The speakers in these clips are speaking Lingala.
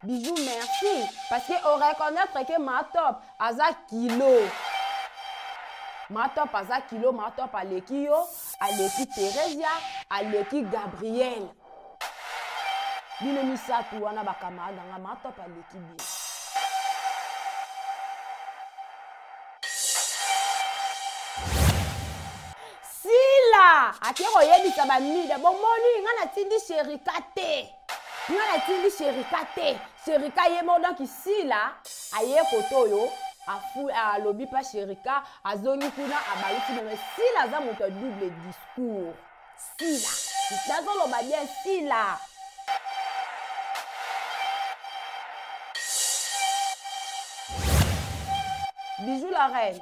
Bijou, merci. Parce qu'on reconnaître que ma top, aza kilo. Ma top, aza kilo, ma top, aleki yo, aleki Teresia, aleki Gabriel. Bino misatu wana bakamada nga ma top, aleki bien. Sila, akiro yebisa ba mida, bon moni, nga natindi Sherika te. Nga natindi Sherika te. Sherika yemo donc Sila, aye kotoyo, afu alobi pa Sherika, azongi kuna abaluti mais Sila za moto double discours. Sila, nazo loba bien Sila. Bijou la reine.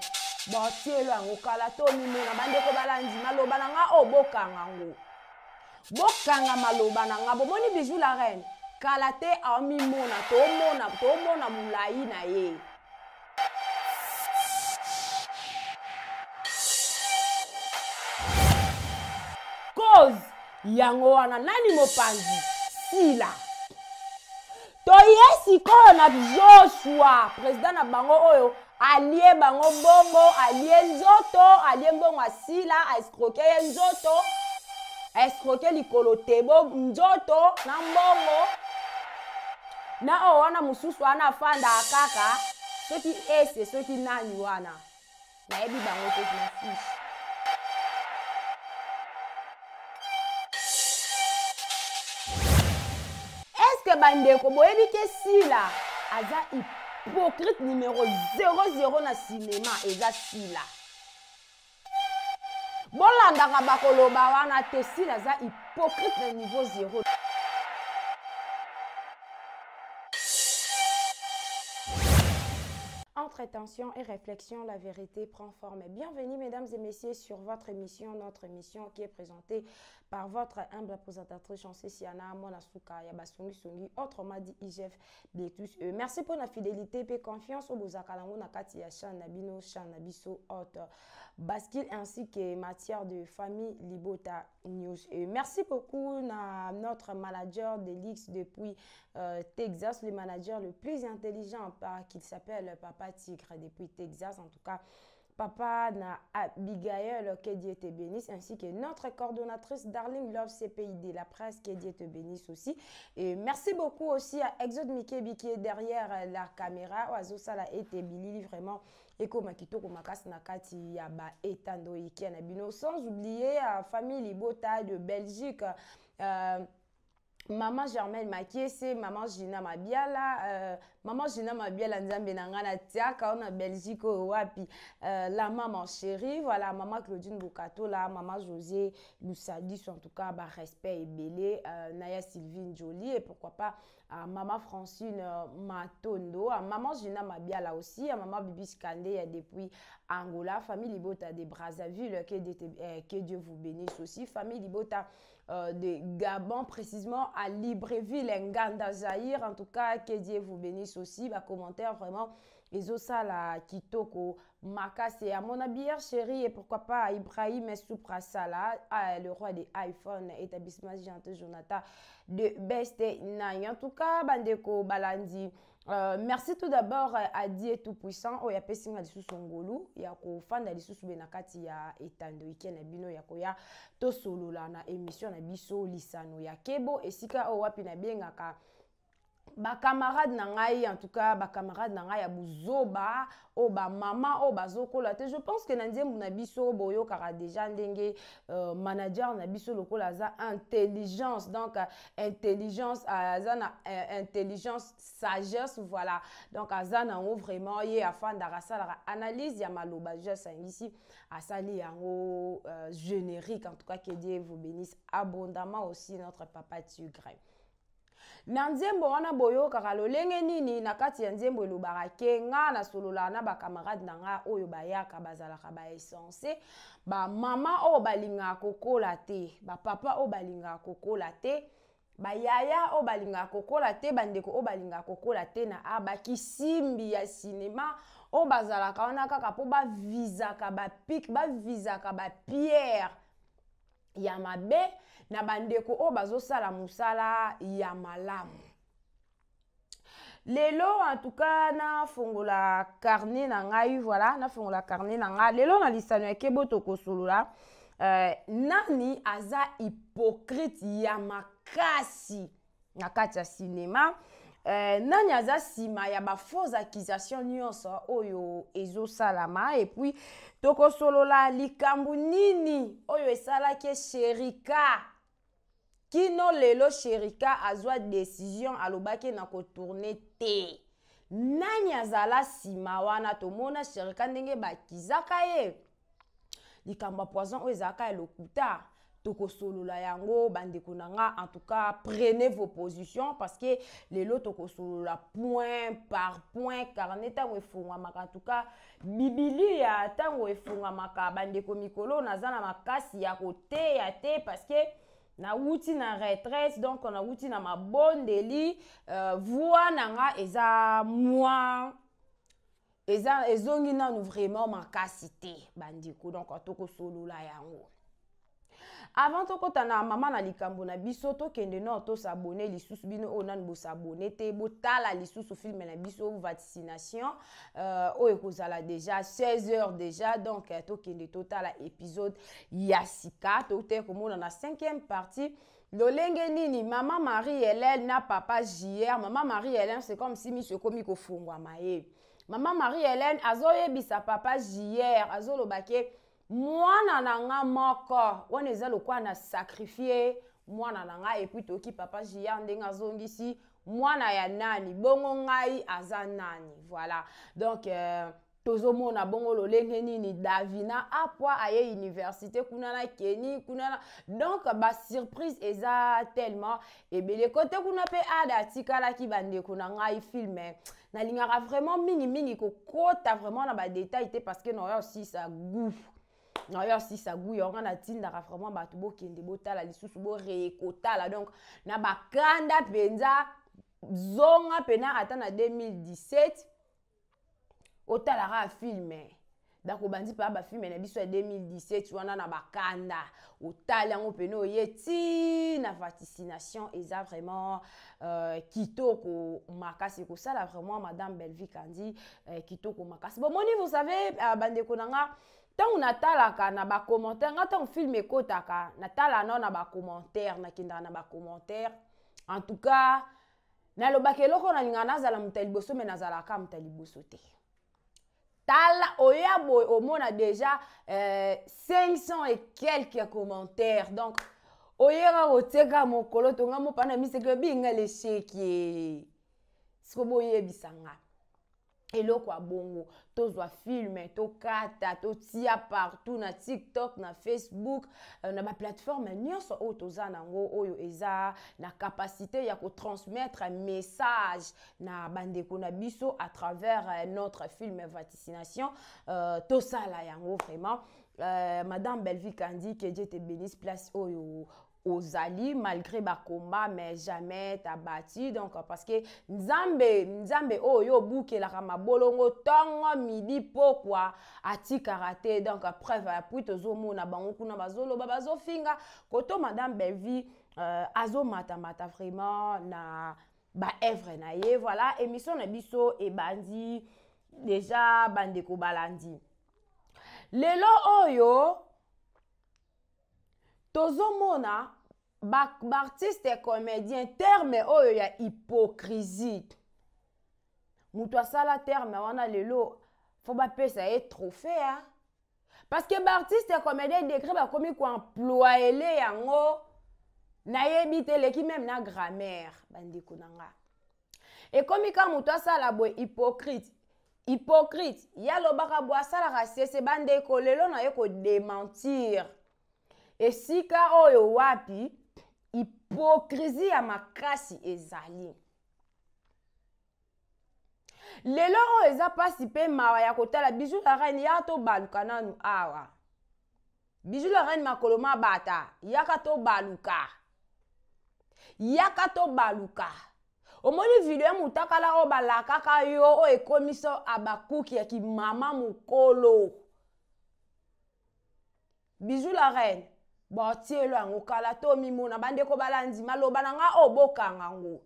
Bon, tielo yango kala to mimona bandeko balandi maloba na nga o bokanga ngo. Bokanga maloba na nga bomoni Bijou la reine. Kala te a mimona to mona mulai na ye. Cause yango wana nani mopanzi Sila. To yesi ko na Joshua président na bango oyo alie bango bongo alie nzoto alie bongo Sila a escroquer nzoto escroquer likolo tebo nzoto na mbongo na o wana mususu wana fanda kaka soki ese soki nani wana na yebi bango te na fiche. Est-ce que bandeko boyebi ke Sila aza hypocrite numéro 00 na cinéma eza Sila. Bolandaka bakoloba wana te Sila aza hypocrite na niveau 0. Entre tension et réflexion, la vérité prend forme. Bienvenue mesdames et messieurs sur votre émission, notre émission qui est présentée par votre humble présentatrice Chancé Siana, Monasuka, Yabasongi Songi, autrement dit IGF Betus. Merci pour la fidélité et confiance au Bozakalango Nakati Yachan Nabino, Chan Nabiso, autre Basquille ainsi que matière de famille Libota News. Merci beaucoup à notre manager d'Elix depuis Texas, le manager le plus intelligent qu'il s'appelle Papa Tigre depuis Texas. En tout cas, Papa na Abigail, que Dieu te bénisse, ainsi que notre coordonnatrice Darling Love CPID, la presse, que Dieu te bénisse aussi. Et merci beaucoup aussi à Exode Mikebi qui est derrière la caméra. Oazo Sala et Tebili, vraiment. Et comme Kitoko Makas Nakati Yaba et Tando Ikianabino. Sans oublier la famille Libota de Belgique. Maman Germaine Makiese, maman Gina Mabiala, maman Gina Mabiala Nzambe Nangana Tiaka, on a Belgique wapi, la maman chérie, voilà, maman Claudine Bokato, la maman José Loussadis, en tout cas, bah, respect et belé, Naya Sylvine Jolie, et pourquoi pas, maman Francine Matondo, maman Gina Mabiala aussi, maman Bibi Skandé, depuis Angola, famille Libota de Brazzaville, que Dieu vous bénisse aussi, famille Libota de Gabon, précisément à Libreville, Nganda Zahir. En tout cas, que Dieu vous bénisse aussi. Bah, commentaire vraiment. Ezosa la Kitoko Makas et à mon abière chérie et pourquoi pas Ibrahim Souprasala, le roi des iPhone, établissement Janté Jonathan de Best Nine. En tout cas, Bandeko Balandi. Merci tout d'abord à Dieu Tout-Puissant. Oh, ya pesinga lisu songolu. Ya ko fanda lisu benakati ya etando ikene bino ya ko ya to solo la na émission na biso lisano ya kebo esika o wapi na bengaka ba camarade na ngai en tout cas ba camarade na ngai ya buzoba o ba mama o bazokola te. Je pense que na nzembo na biso boyo kara déjà ndenge manager na biso lokola za intelligence, donc intelligence azana intelligence sagesse, voilà, donc azana ngo vraiment ye afanda rasala analyse ya maloba juste ici asali yango générique. En tout cas que Dieu vous bénisse abondamment aussi notre papa Tigre. Na nzembo wana boyo kaka lolenge nini na kati ya nzembo elobaka ke nga na solola na ba camarade na nga oyo bayaka bazalaka ba essence ba mama o balinga kokola te, ba papa o balinga kokola te, ba yaya o balinga kokola te, bandeko o balinga kokola te na abaki simbi ya cinéma o bazalaka wana kaka po ba visaka ba pic ba visaka ba pierre ya mabe na bandeko o bazosala musala ya malamu. Lelo en tout cas na fongola carnet na ngai voilà na fongola carnet na ngai lelo na lisano ke botoko solola nani aza hypocrite ya makasi na kati ya cinéma nani aza sima ya ba fausse accusation nyonso oyo ezosalama et puis toko solola likambu nini oyo esalaki Sherika kino lelo Sherika azwa décision alobaki na kotourne te nani azala sima wana tomona Sherika ndenge bakizaka ye likambo poison oyo ezalaka elokuta tokosolola yango bandeko na nga en tout cas prenez vos positions parce que lelo tokosolola point par point carnet ntango efungwamaka en tout cas bibilia ntango efungwamaka bandeko mikolo naza na makasi ya koteya te parce que na wuti na retraite donc na wuti na mabondeli voix nanga eza moi eza ezongi nanu vraiment makasi te bandeko donc tokosolola yango avant tokota na mama na likambo na biso tokende no tosabone lisusu bino oyo nani bosabone te botala lisusu filme na biso vaccination oyo ekozala déjà 16h déjà donc tokende totala épisode ya sika tote komona na 5e partie lolenge nini mama Marie-Hélène na papa JR mama Marie-Hélène c'est comme si miso komi kofungwama ye mama Marie-Hélène azoyebisa papa JR azolobake mwana nanga moko wana eza lokwa na sacrifier mwana nanga et puis toki papa JR ndenge azongisi mwana ya nani bongo ngai aza nani voilà donc tozomona bongo lolenge nini Davina apwa aye université kuna na Keni kuna na donc ba surprise eza tellement ebele kote kuna pe ada tikala ki bandeko na ngai filme na lingaka vraiment mingi kokota vraiment na ba détail te parce que non aussi ça goût non yo si ça goût yo na tindaka vraiment bato bokende botala lisusu bo réécotala donc na bakanda penza zonga pena ata na 2017 otalara filme dako bandi pa ba filme na biso ya 2017 wana na bakanda otali yango pena oyeti na vaccination eza vraiment kitoko makasi kosala vraiment madame Belvi Kandi kitoko makasi bon moni vous savez bandeko nanga tant natalaka na ba commentaire nga tant film ekotaka natala na ba commentaire nakenda na ba commentaire en tout cas na lobake loko na linga nazala mutali boso me nazala ka mutali boso te tala oya boy omona déjà 500 et quelques commentaires donc oyera oteka mokolo tonga mopana miseke binga le cheki siko boye bisanga eloko ya bongo tozwa filme tokata totia partout na TikTok na Facebook na ba plateforme nyonso oyo toza nango oyo eza na capacité ya kotransmettre message na bandeko na biso à travers notre film vaccination tosala yango vraiment madame Belvi Kandi que Dieu te bénisse place oyo ozali malgré ba combat mais jamais ta bâti donc parce que nzambe oyo bouke la mabolongo tongo midi pokwa ati karaté donc preuve ya puis tozomona bango kuna bazolo bazo finga koto madame Belvi azo mata vraiment na ba œuvre na ye voilà émission na biso e bandi déjà bandeko balandi lelo oyo tozomona artiste et comédien terme oyo ya hypocrisie mutu asala terme wana lelo faut bapesa ye trophée hein? Parce que artiste et comédien décret bakomi ko employer le yango na yebite leki même na grammaire bandeko nanga et comme ka mutu asala boy hypocrite ya lobaka bo asala rasese bandeko lelo na ye ko démentir et sika oyo wapi hypocrisie ya makasi ezali lelo oyo eza pasi pe mawa ya kotala Bijou la Reine ya to baluka nanu awa Bijou la Reine makolo mabata yaka to baluka omoni video ya mutakala o balakaka yo o ekomiso abakuki ya ki mama mukolo Bijou la Reine botielo yango kala to mimona bandeko balandi maloba nanga obokanga ngo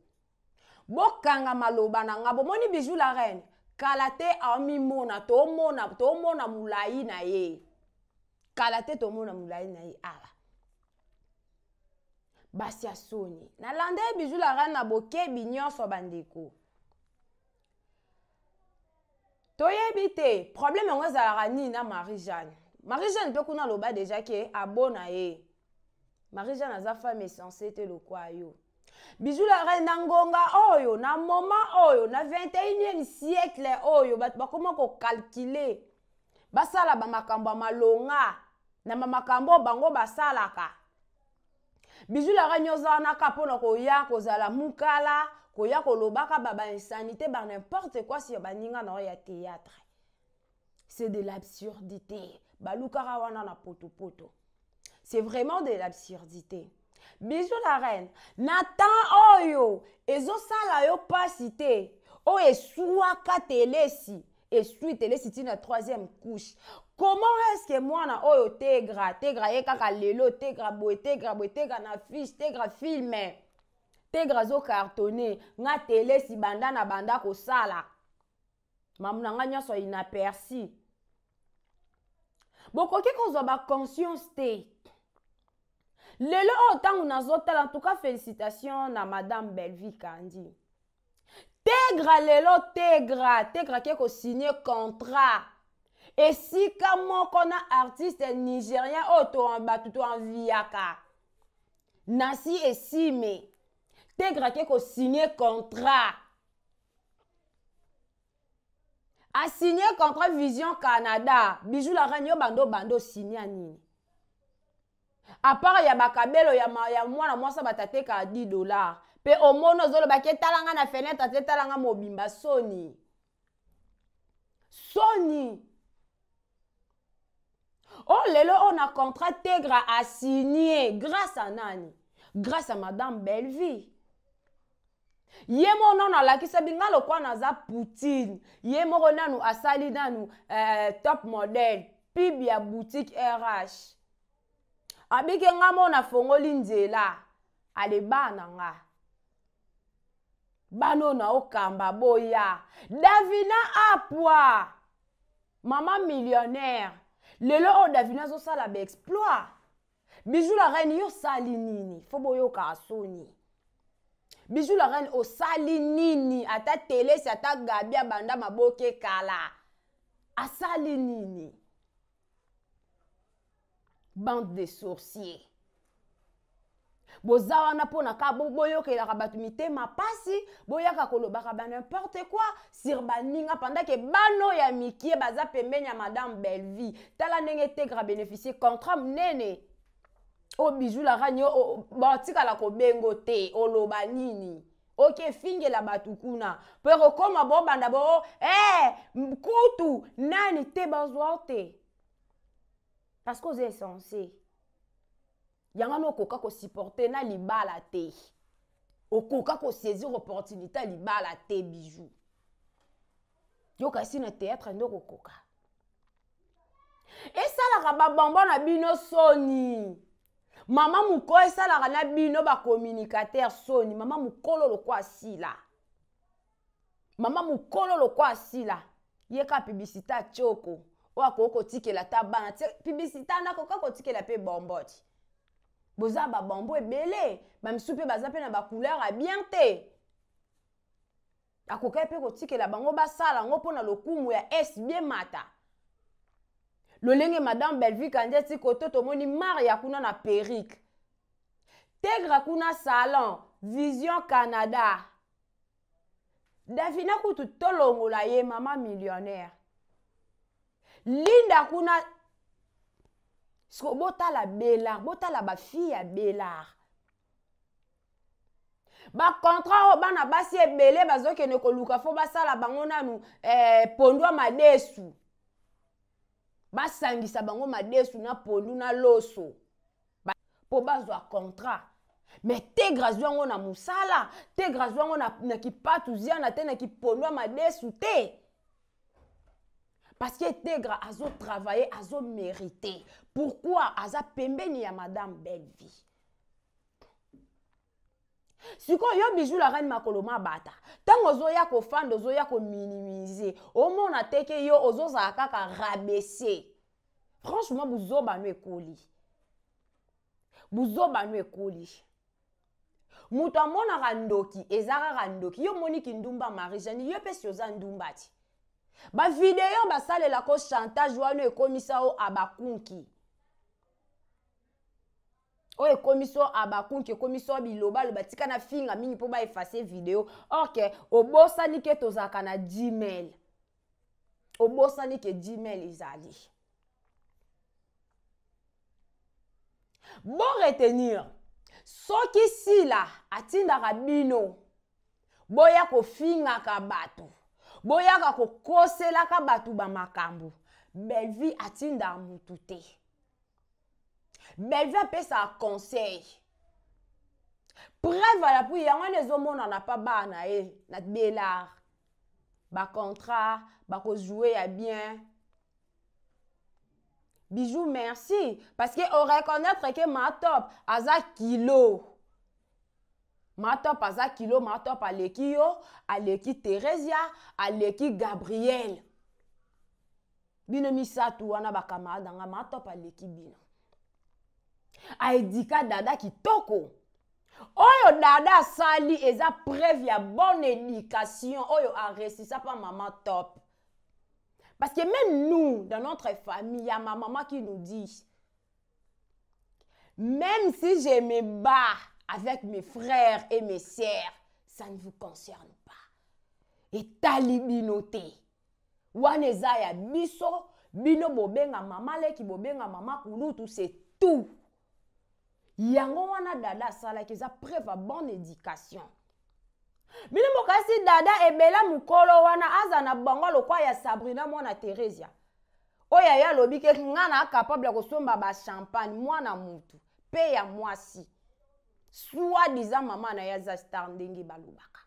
bokanga maloba na nga bomoni Bijou la reine kala te amimona tomona mulai na ye kala te tomona mulai na ye awa basi ya soni nalanda Bijou la reine na bokebi nyonso bandeko toyebi te problème yango ezalaka nini na Marie-Jeanne mpe kuna loba déjà ke abona ye Marie-Jeanne aza femme essentielle te lokwa yo Bijou la reine na ngonga oyo na moment oyo na 21e siècle oyo bato bakoma ko calculer basala ba makambo malonga na makambo bango basalaka Bijou la reine ozana ka pona ko ya kozala mukala ko ya kolobaka ba insanité ba n'importe quoi si baninga na ya théâtre c'est de l'absurdité balukara wana na poto c'est vraiment de l'absurdité Bijou la reine Nathan oyo ezosala yo pasi te o esuaka telesi esui telesi tina 3e couche comment est-ce que mwana oyo tegra ye kaka lelo tegra na fiche tegra filme tegra zo cartonné nga telesi banda na banda kosala mamuna nga nyonso inaperçu bokoki kozwa ba conscience te lelo otango nazotala en tout cas félicitations na madame Belleville Kandi tegra lelo tegra ke ko signer contrat esika moko na artiste nigérien oto batuto enviaka nasi esime tegra ke ko signer contrat a signer contrat Vision Canada Bijou la reine yo bando signer nini à part ya bakabelo ya mwana mwasa batateka $10 pe omono zolo baketalanga na fenêtre tetalanga mobimba soni oh lelo on a contrat tegra à signer grâce à nani grâce à madame Belleville Yemo non la kisa binga lokwa naza Poutine yemo nanu asali nanu top model pib ya boutique RH abike nga mona fongoli nzela ale bana nga bano na okamba boya Davina apwa mama millionnaire lelo o Davina zo sala ba exploit Bijou la reine yo sali nini fobo yo ka soni Bijou la reine o sali nini ata télé si ata gabia banda maboke kala asali nini bande de sorciers bozawa na pona ka boyoke la rabatu mitema pasi boyaka kolobaka ba n'importe quoi sur baninga pendant que bano ya mikie baza pembenya madame Belleville tala ndenge tegra bénéficier contrat nene o Bijou la reine o batika la ko bengo te oloba nini ok fingela batukuna pero koma bo banda bo mkutu nani te bazwa te parce que vous êtes censé yanga no koka ko supporter na libala te okoka ko saisir opportunité libala te Bijou yo kasi na théâtre ndoko koka et ça la rababamba na bino soni mama muko et ça la na bino ba communicateur soni mama mukolo lokwa asila mama mukolo lokwa asila yeka publicité choko Wako tikela tabana publicité na ko tikela pe bomboti boza ba bombo ebele ba misupe baza pe na ba couleur a bien te akoka pe ko tikela bango basala ngo pona lokumu ya S bien mata lolenge madame Belleville Kandi ti koto tomoni Maria kuna na perruque tegra kuna salon Vision Canada Davina kutu tolongola ye mama millionnaire Linda kuna sko botala Bélard botala ba fille ya Bélard ba contrat o bana basi ebele bazoke ne koluka fo basala bango nanu pondwa madesu basangisa bango madesu na pondu na loso po bazwa contrat mais tegra zwango na musala tegra zwango na kipatu ziana te na kipondwa madesu te parce que tegra azo travailler azo mériter pourquoi aza pembeni ya madame Belleville Siko yo bijou la reine makolo mabata. Tant ozoya ko fan ozoya ko minimiser. Omona teke yo ozoza kaka rabaisser. Franchement buzoba no ekoli. Buzoba no ekoli. Mutu amona randoki ezaka randoki yo moni kindumba Marie-Jeanne yo pesi oza ndumba ti. Ba video ba salela ko chantage wana ekomisa o abakunki. O ekomiso abakunki ekomiso biloba lo batika na finga mingi po ba effacer video. OK, obosani ke tozaka na Gmail. Obosani ke Gmail izali. Bon retenir. Soki sila atindaka bino. Boya ko finga ka batu. Boya ko kosela ka batu ba makambu. Belvi atinda mutu te. Belvi apesa conseil. Preuve la pou yango nezomona na pa ba na e na belar. Ba contrat, ba ko jouer ya bien. Bijou merci parce que on reconnaître que ma top aza kilo. Ma top aza kilo, ma top aleki yo, aleki Teresia, aleki Gabriel. Bino misatu wana ba camarade nga ma top aleki bino. Aidika dada kitoko. Oyo dada sali eza preuve ya bonne éducation. Oyo a réussi ça pas maman top. Parce que même nous, dans notre famille, il y a ma maman qui nous dit, même si je me bats avec mes frères et mes sœurs, ça ne vous concerne pas. Et talibinote. Waneza ya biso, bino bobenga mama leki bobenga mama kulutu, c'est tout. Yango wana dada sala ki za preuve à bonne éducation. Bino mokasi dada ebela mukolo wana aza na bango lokwa ya Sabrina mwana Teresia. Oya ya lobi ke ngana capable ko somba ba champagne mwana mutu. Pe ya mwasi. Soit disant maman na ya za star ndenge balobaka.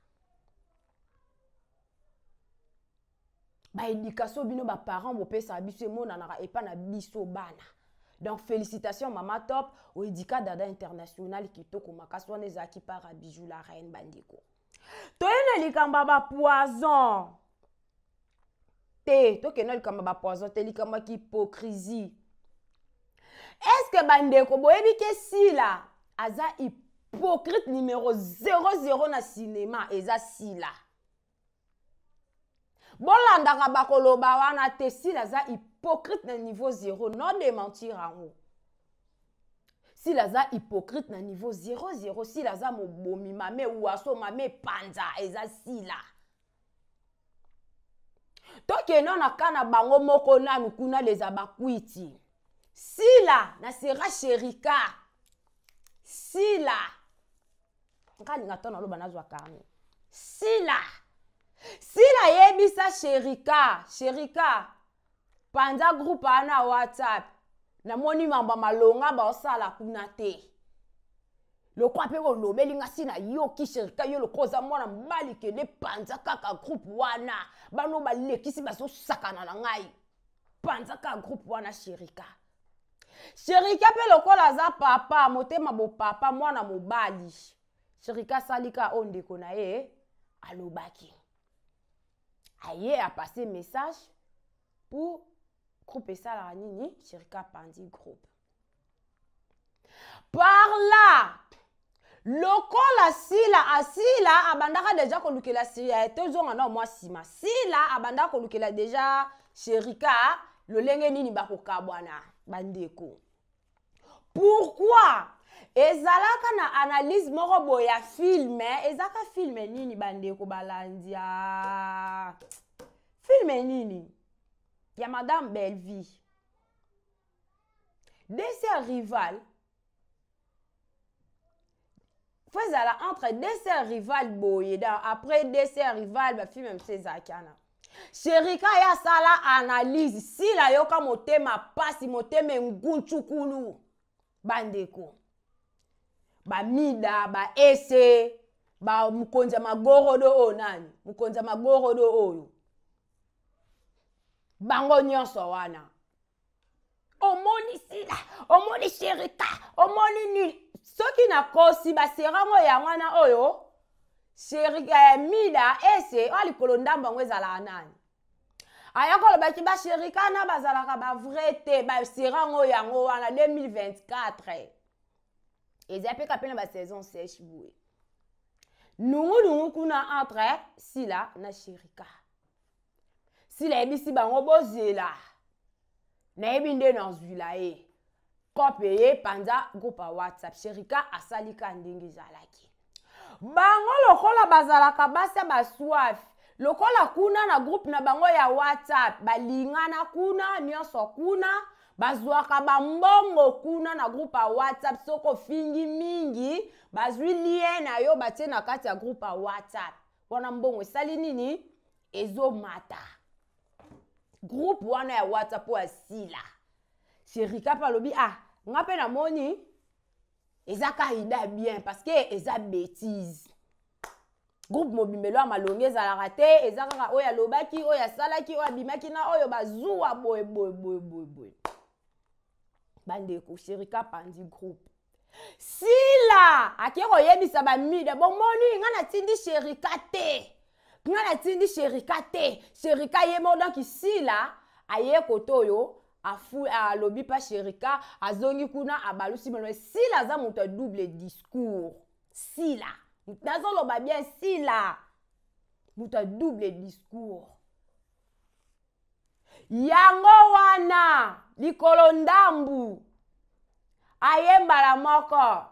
Ba éducation bino ba parents bo pesa biso mona na epa na biso bana. Donc félicitations maman top au éducat dada international kitoko makaswa nezaki para bijou la reine bandeko. Toyena likamba ba poison. Te, tokena likamba ba poison, te likamba ki hypocrisie. Est-ce que bandeko boyebi ke sila aza hypocrite numéro 00 na cinéma eza sila. Bolandaka bakoloba wana te sila aza hypocrite na niveau 0, non démentir en haut. Si laza hypocrite na niveau 00, si laza mobomi mame ouaso mame panza eza sila. Toke non na kana bango moko na nukuna les abakwiti. Sila na sera sherika. Sila. Nkali ngatona lo banazwa kami. Sila. Sila yebisa sherika. Sherika. Panza groupe ana WhatsApp. Na moni mamba malonga ba osala kuna te. Lokwa pe ko lobeli ngasi na yo ki sherika yo lokoza mwana mbali ke de panza kaka groupe wana. Bano ba lekisi baso sakana na ngai. Panza kaka groupe wana sherika. Sherika pe lokola za papa motema bo papa mwana mobali. Sherika salika ondeko na ye alobaki. Aye a passé message pour groupe sala nini Sherika pandi groupe. Par là, lokola sila asila abandaka déjà kolukela sila tozonga na mwa sima. Sila abandaka kolukela déjà Sherika lolenge nini bakokabwana bandeko. Pourquoi? Ezalaka na analyse moko boya film, ezaka film nini bandeko balandia. Film nini? Ya Madame Belleville. Dessert rival. Faisala entre dessert rival boye. Après dessert rival, ba film MC Zakana. Sherika ya sala analyse. Si la yoka motema pasi motema ngunchukulu. Bandeko. Ba mida, ba ese. Ba mukonza magoro do onani. Mukonza magoro do oyo. Bango nyonso wana. Omoni sila, omoni Sherika, omoni ni soki na kosi baserango yango wana oyo Sherika mida ese alikolo ndambo ngo ezala nani ayakolo baki ba Sherika na bazalaka ba vrai te ba serango yango wana 2024 ezape kapena ba saison sèche boué nungu kuna entre Sila na Sherika Sila ebisi bango bozela na ebinde na zwila e kopeye panza groupe WhatsApp Sherika asalika ndingi zalaki bango lokola bazalaka basa baswafi lokola kuna na groupe na bango ya WhatsApp balingana kuna nyonso kuna bazwaka bambongo kuna na groupe ya WhatsApp soko fingi mingi bazwi lien na yo batie na kati ya groupe ya WhatsApp wana mbongo esali nini ezomata groupe wana ya WhatsApp wa Sila Sherika palobi ngape na moni ezaka ida bien parce que eza bêtise groupe mobimelo ya malonge ezalaka te ezaka oyo alobaki oyo asalaki oyo abimaki na oyo bazuwa boye bandeko Sherika pandi groupe Sila akie koyebisa bamide bomoni nga natindi Sherika te nga natindi Sherika te Sherika yemo donc Sila aye kotoyo afu alobi pa Sherika azongi kuna abalusi bono Sila za muto double discours Sila nazoloba bien Sila muto double discours yango wana likolo ndambu ayemba la moko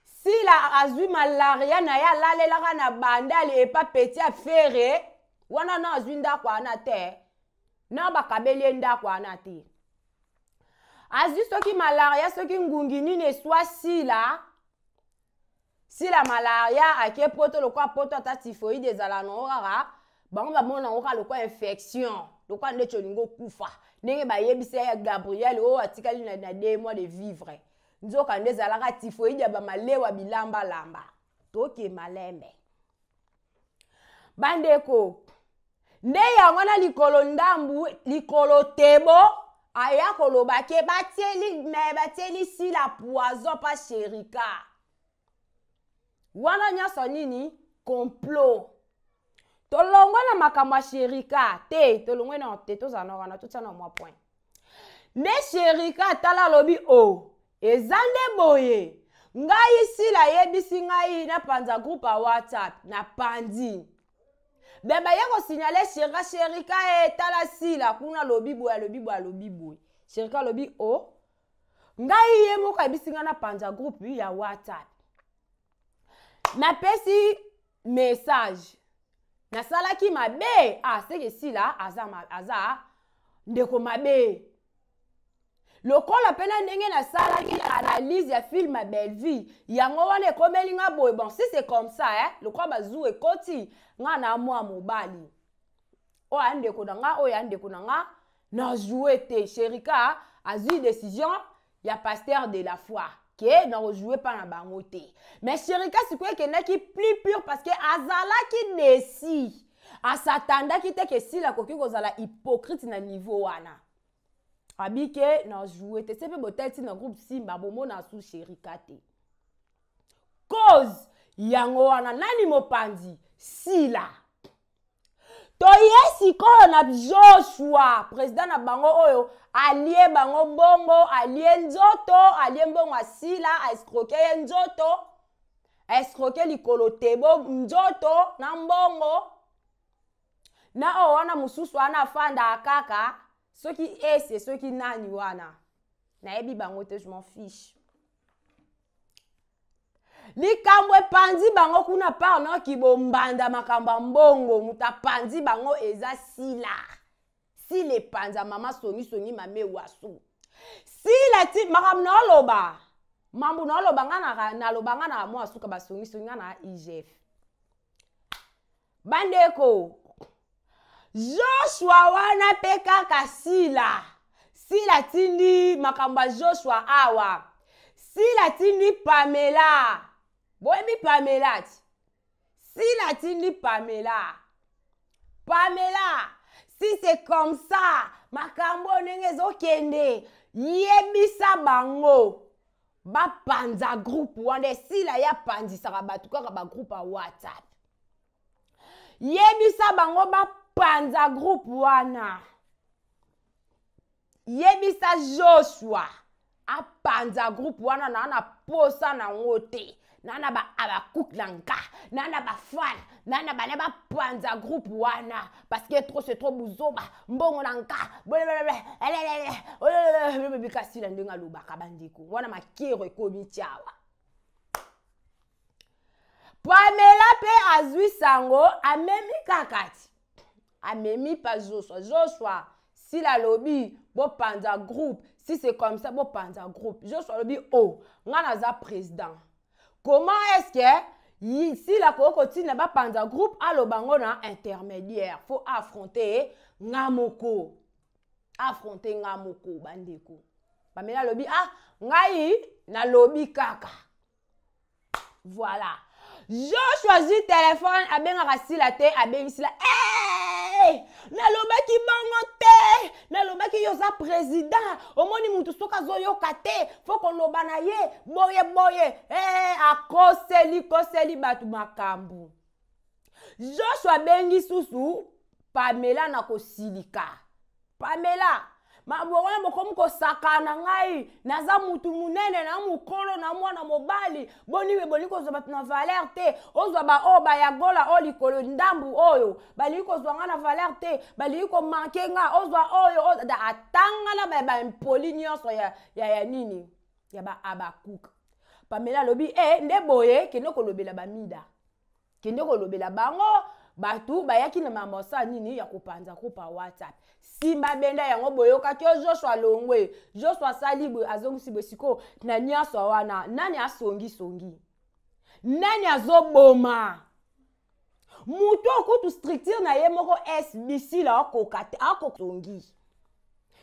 Sila azwi malaria na ya lalelaka na bandali epa petit afere wana na azwi ndako ana te na bakabeli ndako ana te azwi soki malaria soki ngungi nini eswa Sila malaria ake poto lokwa poto ata typhoïde ezala no kaka bango bamona ngo kaka lokwa infection lokwa ndecho lingo kufa ndenge bayebisa ya Gabriel o atikali na 2 mois de vivre nzoka ndezalaka typhoïde ya bamalewa bilamba lamba toke malembe bandeko nde yango na likolo ndambu likolo tebo aya koloba ke batieli Sila poison pa Sherika wana nyonso nini complot tolongwe na makambo ya Sherika te tolongwe na te tozana wana totsana mwa point nde Sherika tala lobi eza nde boye ngai Sila yebisi ngai na panza groupe ya WhatsApp na pandi beba yako signale Sherika tala Sila kuna lobi boye Sherika lobi ngai ye moko yebisi ngai na panza groupe ya WhatsApp na pesi message na salaki mabe seke Sila aza ndeko mabe lokola pena ndenge na salaki analyse ya film ya Belleville yango wana ekomeli nga boye bon si c'est comme ça lokola bazu ekoti nga na mwa mobali oyo ndeko na nga oyo ndeko na nga na jouer te Sherika azui décision ya pasteur de la foi ke na jouer pa na bango te mais Sherika sikoyo kendaki plus pur parce que azalaki desi asatandaki te ke Sila koki kozala hypocrite na niveau wana abike na jouer te sepe boteti na groupe Simba bomona su Sherika te cause yango wana nani mopanzi Sila toyesi koyo na Joshua président na bango oyo alie bango bongo alie nzoto alie mbongo a Sila escroquer nzoto escroquer likolo tebo nzoto na mbongo na wana mususu wana fanda kaka soki soki nani wana na yebi bango te je m'en fiche likambo epanzi bango kuna parno kibombanda makamba mbongo muta panzi bango eza Sila epanza mama songi mame wasu Sila ti makam na oloba mambu na oloba na loba nga na mwa suka basongi nga na IGF bandeko Joshua wana pe kaka Sila tindi makamba Joshua awa Sila tindi Pamela boyebi Pamela Sila tindi Pamela si c'est comme ça makambo ndenge ezokende yebisa bango ba panza groupe wana sila ya pandisaka bato kaka ba groupe a WhatsApp. Yebisa bango ba panza groupe wana. Yebisa Joshua a panza groupe wana na posa na ngote. Nana ba abakuk lanka, nana ba fan, nana ba ne ba panza groupe wana parce que trop c'est trop buzoba, mbongo lanka, bikasi la ndenga lobaka bandiko. Wana makero ekomi tiawa. Pamela pe azwi sango amemi kakati. Amemi pa Joshua. Joshua si la lobby bo panza groupe, si c'est comme ça bo panza groupe. Joshua lobby oh, ngana za président. Comment est-ce que si la kokotine n'a pas panza groupe à l'obango na intermédiaire, faut affronter ngamoko. Affronter ngamoko bandeko. Pamela lobby ah ngai na lobby kaka. Voilà. Je choisis téléphone abenga sila te abengi sila hey na lobaki bango te na lobaki yoza président omoni mutu soka zoyoka te faut qu'on lobana ye boye akoseli batu makambu. Joshua bengi susu Pamela na kosilika. Pamela mabwana bokomu ko sakana ngai naza mutu munene na mukolo na mwana mobali boniwe boliko zo batu na valeur te ozwa ba oba ya gola o likolo ndambu oyo baliko zo nga na valeur te baliko manke nga ozwa oyo da atanga na ba impoli nyonso ya nini ya ba abakuka. Pamela lobi nde boye kende ko lobela ba mida kende ko lobela bango batu bayaki na mamosa nini ya kopanza ko pa WhatsApp. Simba benda yango boyoka kyo Joshua longwe Joshua salibu azongusi besiko na nyaso wana nani asongi nani azoboma muto okutu structure na ye moko SBC la okokate akosongi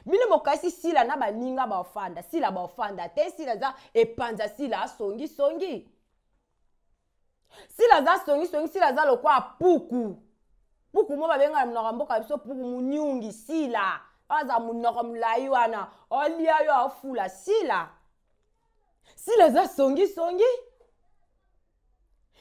bino mokasi sila na baninga baofanda sila baofanda te sila za epanza sila asongi sila za songi sila za lokwa puku mo babenga mnoka mboka biso puku munyungi sila aza munoko mulayi wana olia yo afula sila za songi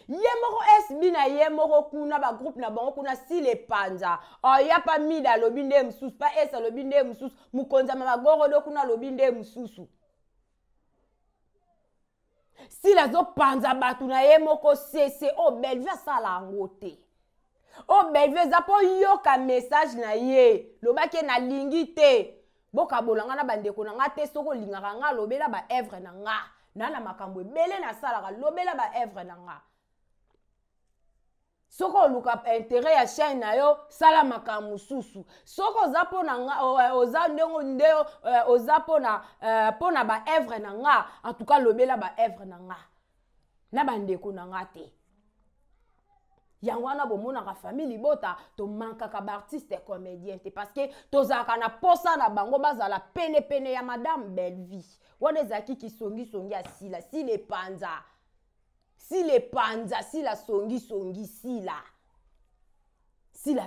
ye moko SB na ye moko kuna ba groupe na bango kuna sile panza ya pa mida lobi nde msusu pa esa lobi nde msusu mukonza magoro do kuna lobi nde msusu sila zo panza batu na ye moko sese o Bellevue sala ngote o Bellevue za po yoka message na ye lobake na lingi te boka bolanga na bandeko na nga te soko lingaka nga lobela ba evre na nga na makambo ebele na salaka lobela ba evre na nga soko luka intérêt ya chaîne na yo sala makambo susu soko zapo na nga oza ndenge ndeo ozapo na pona ba evre na nga en tout cas lobela ba evre na nga na bandeko na nga te yangwana bomona ka famille bota to mankaka ba artiste comédien te parce que tozaka na posa na bango bazala pene ya madame Bellevue wana zaki kisongi asila si les panza sila songi sila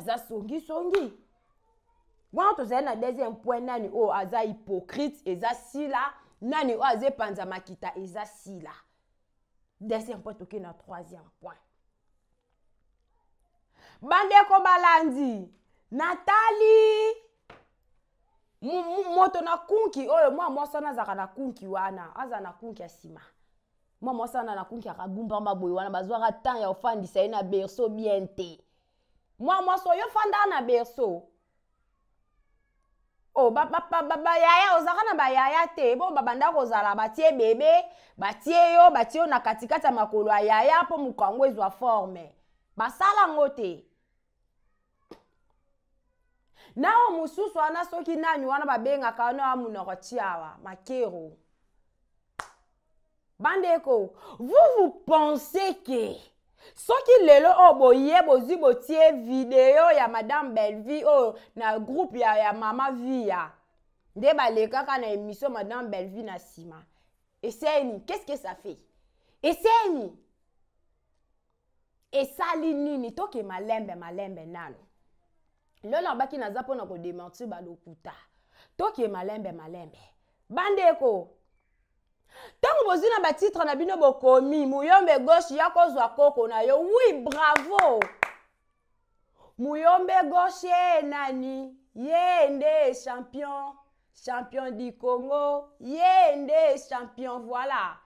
za songi wana tozali na deuxième point nani o aza hypocrite eza sila nani o aze panza makita eza sila deuxième point toke na troisième point bandeko balandi Nathalie moto na kunki oyo mwa mwasana zaka na kunki wana aza na kunki ya sima mwa mwasana na kunki akabumba maboyi wana bazwaka temps ya ofandisa ye na berceau bien te mwa mwaso yo fanda na berceau oh ba yaya ozaka na ba yaya te bo babanda kozala batie bebe batie yo na katikati ya makolo ya yaya po mukango ezwa forme basala ngote nao mususu wana soki nani wana babengaka wana amunoko tiawa makero bandeko vous pensez que soki lelo boye bozi botie video ya madame Bellevue na groupe ya mama via nde balekaka na émission madame Bellevue na sima eseni qu'est-ce que ça fait eseni esali nini toke malembe nano lelo baki naza pona ko démentir balokuta toke malembe bandeko Tango bozina ba titre na bino bokomi Muyombe gauche ya kozwa koko na yo. Oui, bravo. Muyombe gauche nani? Yende champion. Champion du Congo. Yende champion, voilà.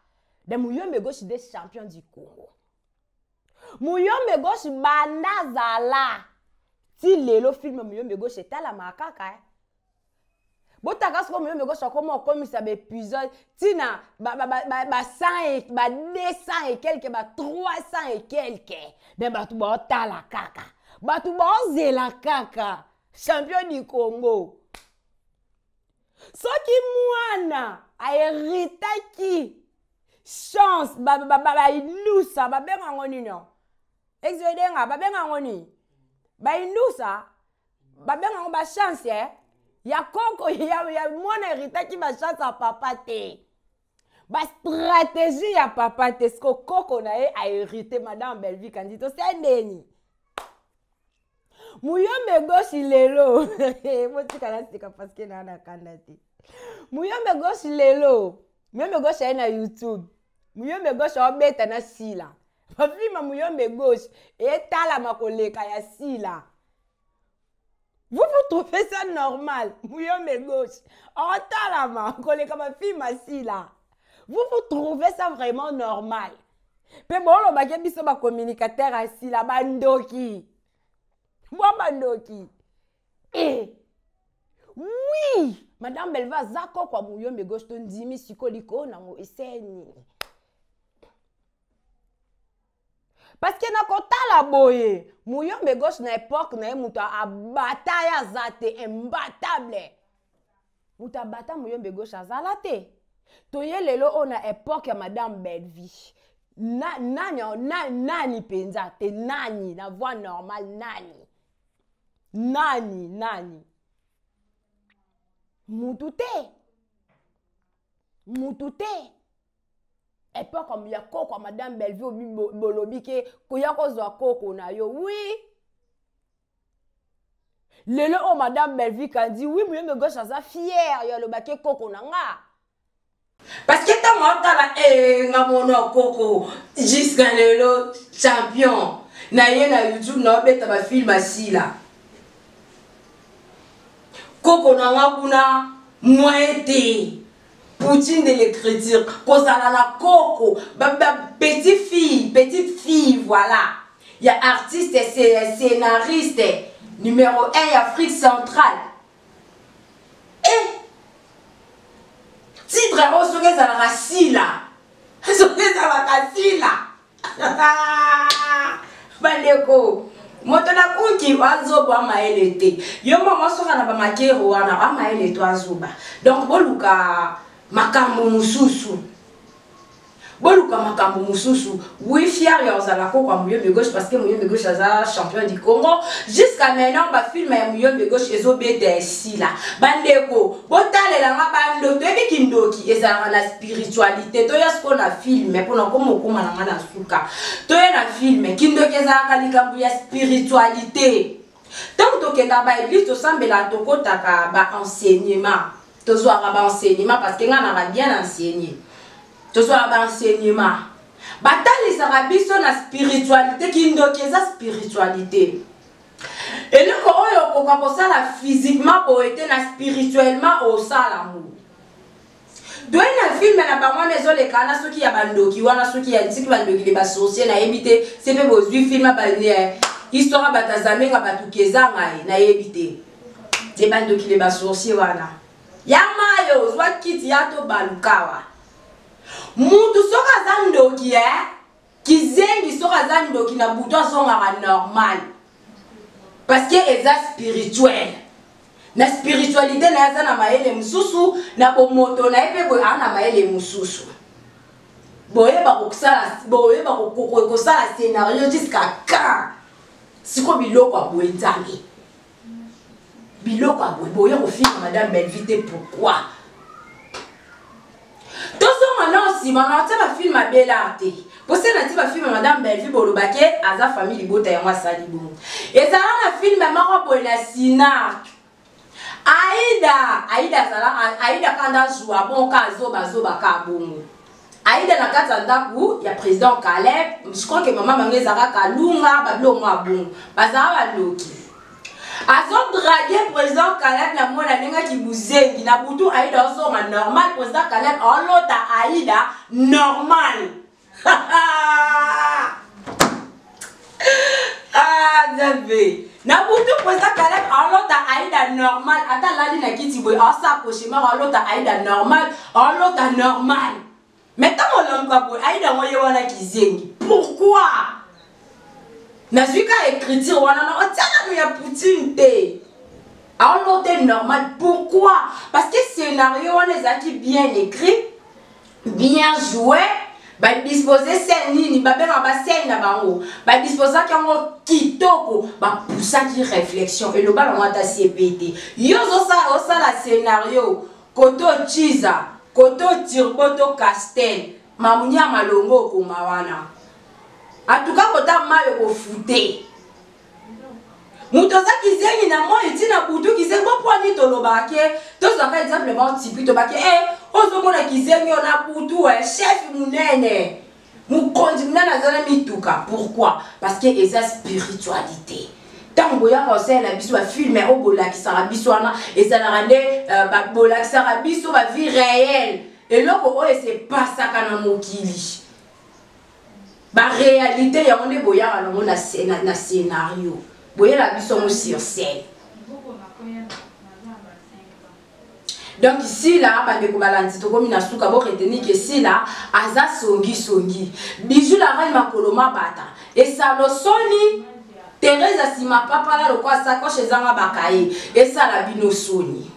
De Muyombe gauche des champions du Congo. Muyombe gauche bandazala. Ti lelo film Muyombe gauche tala makaka. Botaka sko Muyombe gauche comment komisa ba épisode tina ba 100 et ba 200 et quelques ba 300 et quelques. De batu ba tala kaka. Batu ba zela kaka. Champion du Congo. Soki mwana a hérité qui chance ba ilusa ba benga ngoni no. Exodenga ba benga ngoni. Ba ilusa ba benga ba chance ya koko ya mwana hérité qui ba chance à papa te. Ba stratégie ya papa te sko koko na e a hérité madame Belleville Candito c'est ndeni. Muyombe gauche lelo. Motika na sika parce que na kandati. Muyombe gauche lelo. Muyombe gauche na YouTube. Muyombe gauche obeta na sila. Bafima Muyombe gauche et tala makoleka ya sila. Vous trouvez ça normal? Muyombe gauche. Oh tala makoleka bafima sila. Vous trouvez ça vraiment normal? Pe bolo ba biso ba communicateur à sila bandoki. Wabandoki. Eh. Oui. Madame Belva zako kwa Muyombe gauche ton dimi sikoliko na mo eseni. Parce que na kotala boye. Muyombe gauche na époque na muta abataya zate imbattable. Muta bata Muyombe gauche azalate. Toye lelo ona époque ya Madame Belleville. Nani penza te nani na voix normale nani. Nani. Mutute. Et pas comme ya koko Madame Belleville bolobi ke koya kozwa koko na yo. Oui. Lelo o Madame Belleville kan dit oui Muyombe gauche aza fier ya lo baké koko na nga. Parce que ta motala nga mono koko jusqu'à lelo champion. Na ye na YouTube na beta ba film asila. Koko na nga kuna moite Poutine de l'écriture kozala la koko petite fille voilà. Il y a artiste et scénariste numéro 1 Afrique centrale. Et titre oso kezala rasila. Oso kezala kasila. Bandeko moto na kunki wazoba maele te yo mama soka na ba makero wana ba maele to azoba donc boluka makambo mususu oui fier ya ozala ko kwa Muyombe gauche parce que Muyombe gauche aza champion du Congo jusqu'à maintenant ba film ya Muyombe gauche ezobeta sila bandeko botalela nga bando toyebi kindoki ezala na spiritualité to yasko na film mais pona komo koma na ngana suka to na film kindoki ezala kalikambu ya spiritualité tant to kenda ba église to sambela to kotaka ba enseignement to zoaka ba enseignement parce que ngana va bien enseigner to zoaka ba enseignement batali sarabiso na spiritualité kindoki eza spiritualité. Et le oyo koka kosala physiquement boete na spirituellement au salamu. Doye na film na bango mezo le kana soki ya bandoki wana soki ya ntiki bandoki le basocier na ebité sepe bozwi film ba histoire batazamenga batukeza ngai na ebité. Te bandoki le basocier wana. Ya mayo zwa kiti ya to balukawa. Mutu soka zandoki kizengi soka zandoki na buto songa normal. Parce que eza spirituel. Na spiritualité na eza na maele mususu na bomoto na epe boy ana maele mususu. Boye ba kokosala scénario jusqu'à quand. Siko biloko aboye nzambe. Biloko aboye boye ko film Madame Belleville pourquoi? Tozo maintenant si mana ta film a belarte. Parce que na film Madame Belleville bolobake aza famille libota ya mwasali bongo. Ezala na film mama boye na Sinar. Aïda kanda joua bon ka zoba ka bongo. Aïda na kati ndaku ya président Caleb, je crois que maman mangezaka kalunga bablo mwa bon. Bazara baloki. Azon draguer président Caleb na mona nenga ki buzengi na butu Aïda so ma normal président Caleb en lota Aïda normal. Ah Zambé. Na butu président Caleb en lota Aïda normal. Ata lali na kiti boy en sa cauchemar en lota Aïda normal, en lota normal. Mais tant mon homme boy Aïda moye wana kizengi. Pourquoi? Na zuka écriture wana na otiana ya Poutine te. En lota normal. Pourquoi? Parce que scénario wana ezaki bien écrit, bien joué. Ba disposer scène nini ba benga ba scène na bango ba disposer kango kitoko ba poussa ki réflexion et le bal on ta CPT yo ça la scénario koto chiza koto tirboto castel mamunya malongo ko mawana en tout cas kota mayo ko fouté mutoza kizengi na moi itina butu kizengi bo poani tolobake to zaka exemplement tipi to bake ozomona kizengi ona butu chef munene mukonzi munana zana mituka. Pourquoi? Parce que eza spiritualité tango boya conseil na biso ba film o bola ki sara biso ana ezana rande ba bola ki sara biso ba vie réelle et loko o c'est pas ça kana mokili ba réalité ya onde boya na scénario. Boye la biso sur scène. Donc ici là, bande ko balanzi to komi na suka bo retenir que ici là, aza songi. Bijou la reine makoloma bata. Et ça lo soni Thérèse asima papa la lo kwa sacoche ezanga bakaye. Et ça la bino soni.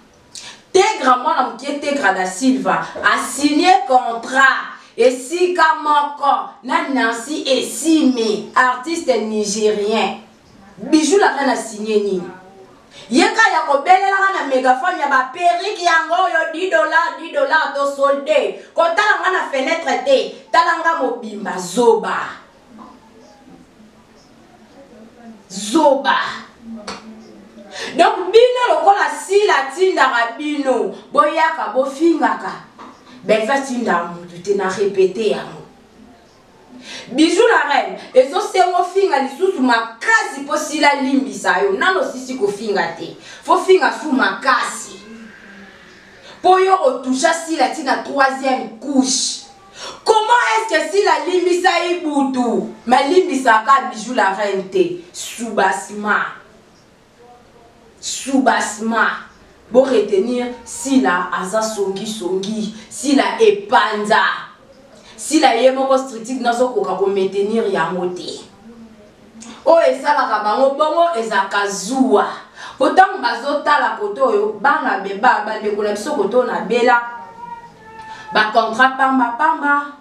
Tegra mwana mkie Tegra da Silva a signé contrat. Et si Kamoko na Nancy Esime, artiste nigérien. Bijou la reine a signé ni. Yeka ya kobelela na mégaphone ya ba periki yango yo $10 to soldé. Kota nga na fenêtre te, talanga mobimba zoba. Donc bino lokola si la tinda rabino, boyaka bo fingaka. Ben va tinda mutu te na répéter yango. Bijou la reine, et so se mo finga li susu makasi po sila limbisa yo nano sisi ko finga te. Fo finga su makasi. Po yo otoucha sila tina troisième couche. Comment est-ce que si la limbisa ibutu, ma limbisa ka bijou la reine te soubasma. Bon retenir si la aza songi, si la epanza. Si la yemoko stritique nazo koka ko maintenir yango te. O esala ka bango bongo ezaka zuwa. Pourtant bazota la koto yo bana beba bande ko na biso koto na bela. Ba contrat pamba.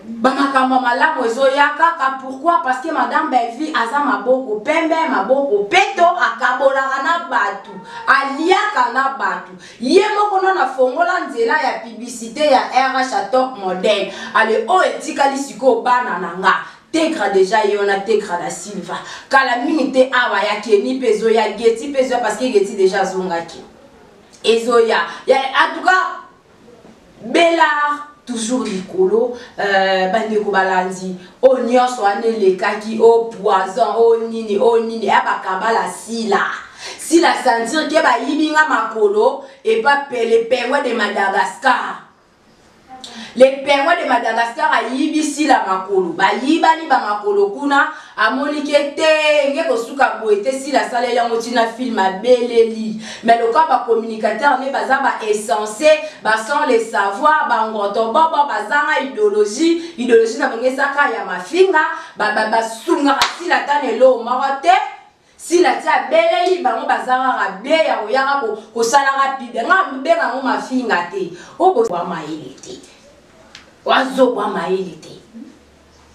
Ba makamba malamu ezoyaka ka pourquoi? Parce que madame Belleville aza maboko pembe maboko peto akabolaka na batu aliaka na batu yemoko na fongola nzela ya publicité ya RH à top modèle ale o etikali siko bana nanga Tegra déjà yona Tegra da Silva kala minute awa ya Kenny pezo ya Getty pezo parce que Getty déjà zongaki ezoya ya en tout cas Bella toujours likolo bande ko balanzi o nyonso ane lekaki o poison o nini abakabala sila sentir ke ba yibinga makolo et pas les pingouins de Madagascar. Les pingouins de Madagascar a yibi sila makolo ba yibani ba makolo kuna amonike te nge ko suka boete sila salele yango tina film beleli mais le cas ba communicateur ne baza ba essentiel ba sans les savoir ba ngoto bobo bazanga idéologie na bongesa ka ya mafinga ba sunga sila tanelo marote sila tia beleli bango bazanga ra be ya koyaka ko sala rapide nga benga ngo mafinga te o bo wa mailite wazo wa mailite.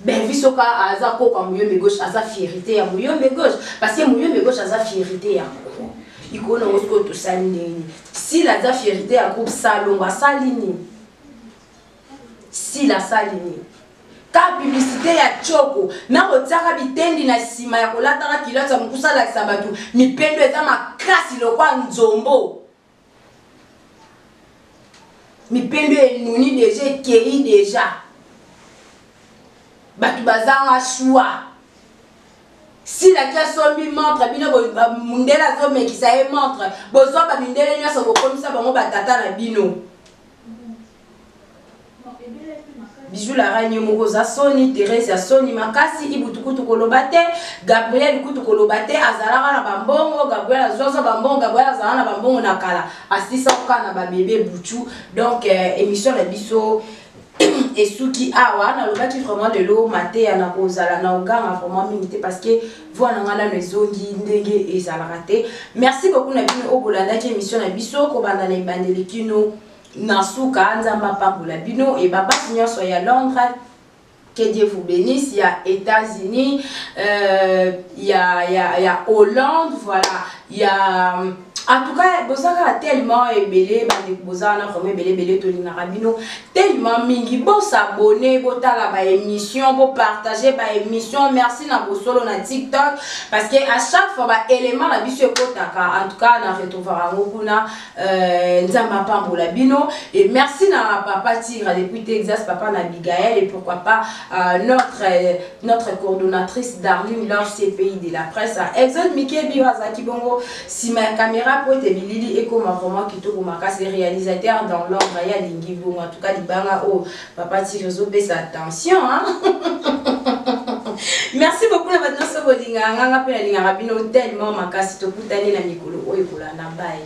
Ben visoka aza koka muyombe gauche aza fierté ya muyombe gauche parce que muyombe gauche aza fierté ya ko ikono ngosko to salini si la za fierté ya groupe salonga salini si la salini ka publicité ya choko na otaka bitendi na sima ya kolata kilota mukusa la sabatu mipendo eza makasi lokwa nzombo mipendo enuni déjà ekei déjà bato bazanga choix si la sombi montre bino mundela azomekisa ye montre bozwa bamindele nyonso bokomisa bango batata na bino Bijou la reine moko za soni Thérèse ya soni makasi ibutukutu kolobate Gabriel kutu kolobate azalaka na bambongo Gabriel azozo bambongo Gabriel azalaka na bambongo na kala asisa oka na ba bébé butu donc émission la biso esuki awa na lobaki vraiment de l'eau maté ya na kozala na oganga vraiment mingi parce que voilà ngana nezongi ndenge ezalaka te merci beaucoup na bino obolandaki émission na biso ko banda na ibandeli kino Nasuka Nzamba Pamboula Bino et Baba Signor soit à Londres. Que Dieu vous bénisse. Il y a États-Unis, il y a Hollande, voilà. Il y a en tout cas, Bosaka tellement ébélé, Bosana vraiment ébélé Tolina Rabino, tellement mingi, bon s'abonner, bon tala ba émission, bon partager ba émission, merci na bo solo na TikTok parce que à chaque fois ba élément la biso kotaka, en tout cas na retrouvera ngokuna Nzamba Pamboula Bino et merci na papa Tigre depuis Texas, papa na Abigail et pourquoi pas notre coordonnatrice Darlene Lors CPI de la presse à Exode Mickey Biwazaki Bongo si ma caméra pour te bilili et comme vraiment qui te remarque les réalisateurs dans l'ordre il y a l'ingibou en tout cas libanga oh papa Tigre baisse attention hein merci beaucoup na maintenant ce bodinga nganga pe na linga rabino tellement makasi to kutani na mikolo oyo kolana bye